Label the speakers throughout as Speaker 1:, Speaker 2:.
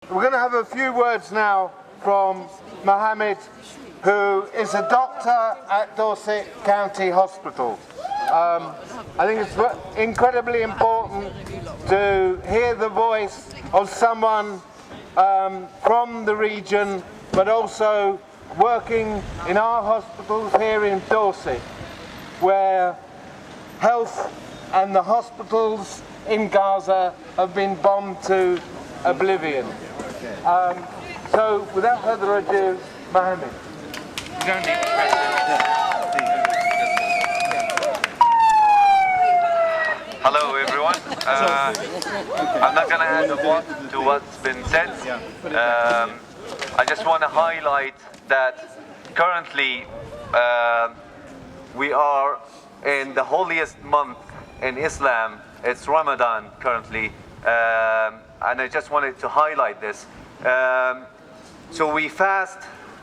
Speaker 1: we're going to have a few words now from Mohamed, who is a doctor at Dorset County Hospital. I think it's incredibly important to hear the voice of someone from the region, but also working in our hospitals here in Dorset, where health and the hospitals in Gaza have been bombed to oblivion. So, without further ado, Mohamed.
Speaker 2: Hello everyone. I'm not going to add a lot to what's been said. I just want to highlight that currently we are in the holiest month in Islam. It's Ramadan currently, and I just wanted to highlight this. So we fast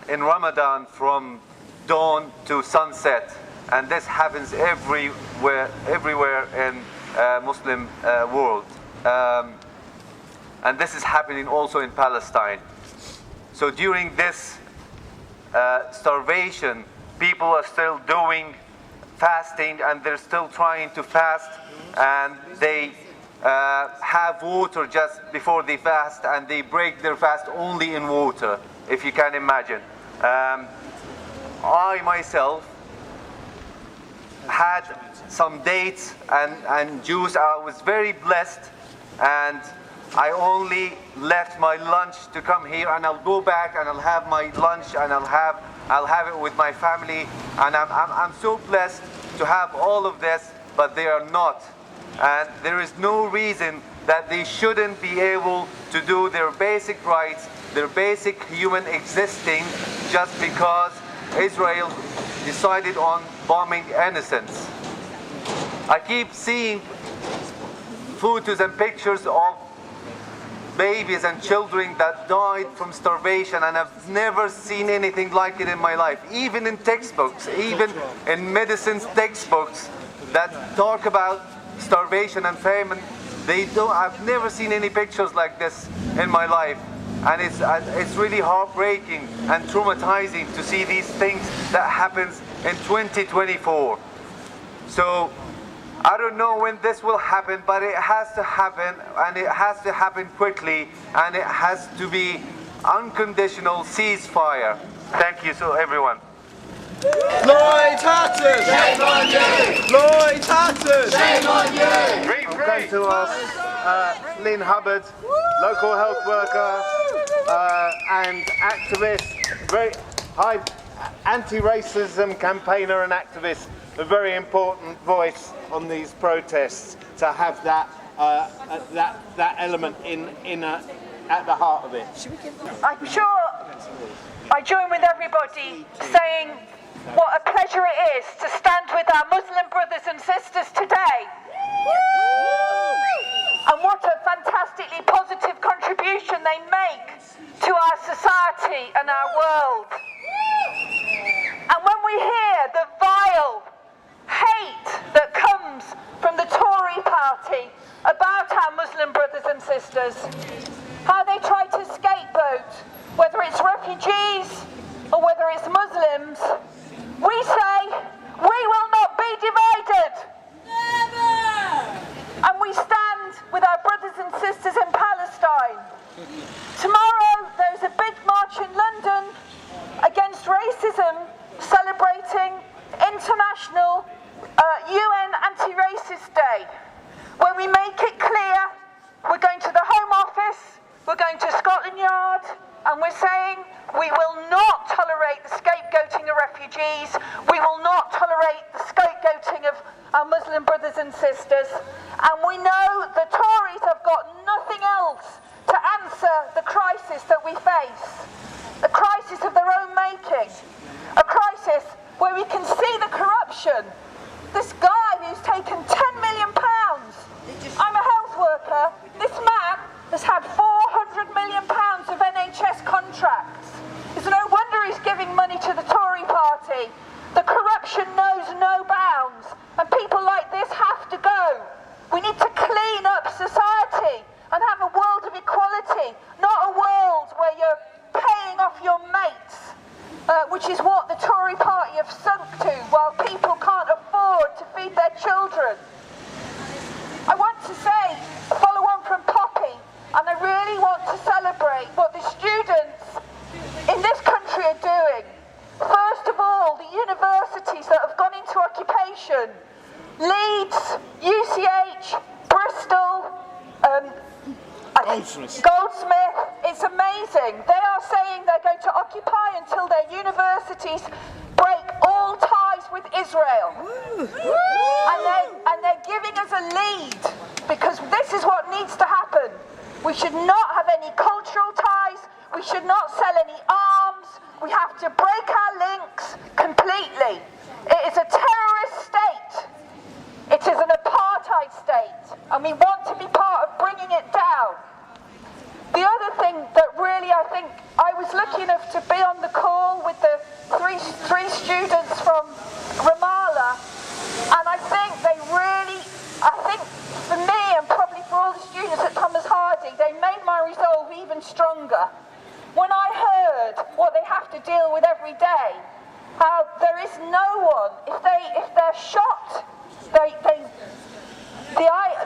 Speaker 2: in Ramadan from dawn to sunset, and this happens everywhere in Muslim world, and this is happening also in Palestine. So during this starvation, people are still doing fasting, and they're still trying to fast, and they have water just before they fast, and they break their fast only in water, if you can imagine. I myself had some dates and juice. I was very blessed, and I only left my lunch to come here, and I'll go back and I'll have my lunch, and I'll have it with my family, and I'm so blessed to have all of this, but they are not. And there is no reason that they shouldn't be able to do their basic rights, their basic human existing, just because Israel decided on bombing innocents. I keep seeing photos and pictures of babies and children that died from starvation, and I've never seen anything like it in my life. Even in textbooks, even in medicine textbooks that talk about starvation and famine, I've never seen any pictures like this in my life. And it's really heartbreaking and traumatizing to see these things that happens in 2024. So I don't know when this will happen, but it has to happen, and it has to happen quickly, and it has to be unconditional ceasefire. Thank you, so everyone.
Speaker 3: Lloyd Hatton! Shame on you! Lloyd Hatton!
Speaker 1: Shame on you! Welcome to us, Lynne Hubbard, local health worker and activist, very high anti-racism campaigner and activist, a very important voice on these protests, to have that element at the heart of it.
Speaker 4: I'm sure I join with everybody saying what a pleasure it is to stand with our Muslim brothers and sisters today. And what a fantastically positive contribution they make to our society and our world. And when we hear the vile hate that comes from the Tory party about our Muslim brothers and sisters, how they try to scapegoat, whether it's refugees or whether it's Muslims, we say we will not be divided. Never! And we stand with our brothers and sisters in Palestine. Tomorrow there's a big march in London against racism, celebrating International UN Anti-Racist Day, where we make it clear we're going to the Home Office, we're going to Scotland Yard, and we're saying we will not tolerate the scapegoating of refugees, we will not tolerate the scapegoating of our Muslim brothers and sisters, and we know the Tories have got nothing else to answer the crisis that we face, a crisis of their own making, a crisis where we can see the corruption. This guy who's taken £10 million, I'm a health worker, this man has had £400 million of NHS contracts. It's no wonder he's giving money to the Tory party. The corruption knows no bounds, and people like this have to go. We need to clean up society and have a world of equality, not a world have sunk to while people can't afford to feed their children. I want to say, follow on from Poppy, and I really want to celebrate what the students in this country are doing. First of all, the universities that have gone into occupation, Leeds, UCH, Bristol, Goldsmith, it's amazing. They are saying they're going to occupy until their universities break all ties with Israel. And they're giving us a lead, because this is what needs to happen. We should not have any cultural ties. We should not sell any arms. We have to break our links completely. It is a terrorist state. It is an apartheid state, and we want to be part of bringing it down. The other thing that really, I think, I was lucky enough to be on the call with the three students from Ramallah, and I think for me and probably for all the students at Thomas Hardy, they made my resolve even stronger. When I heard what they have to deal with every day, how there is no one, if they're shot,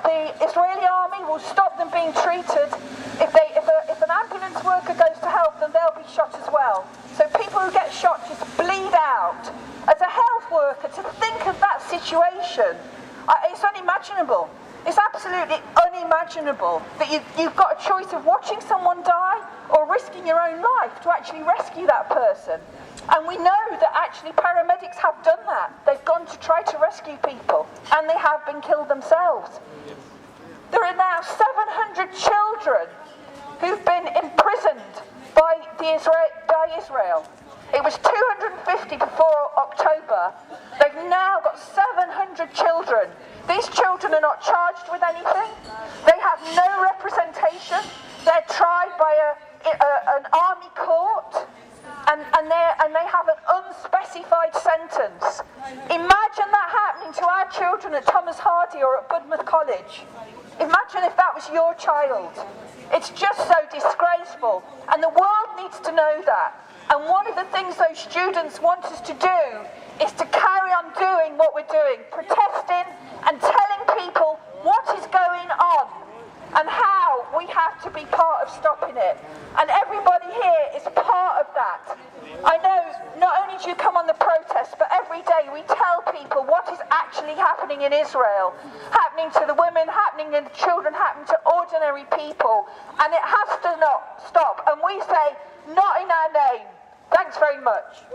Speaker 4: the Israeli army will stop them being treated. If an ambulance worker goes to help them, they'll be shot as well. So people who get shot just bleed out. As a health worker, to think of that situation, it's unimaginable. It's absolutely unimaginable that you've got a choice of watching someone die or risking your own life to actually rescue that person. And we know that actually paramedics have done that. They've gone to try to rescue people, and they have been killed themselves. There are now 700 children who've been imprisoned by Israel. It was 250 before October. They've now got 700 children. These children are not charged with anything. They have no representation. They're tried by an army court, and they have an unspecified sentence. Imagine that happening to our children at Thomas Hardy or at Budmouth College. Imagine if that was your child. It's just so disgraceful, and the world needs to know that. And one of the things those students want us to do is to carry on doing what we're doing, protesting and telling people what is going on and how we have to be part of stopping it. And everybody here is part of that. I know not only do you come on the protest, but every day we tell people what is actually happening in Israel, happening to the women, happening to the children, happening to ordinary people. And it has to not stop. And we say, not in our name. Thanks very much.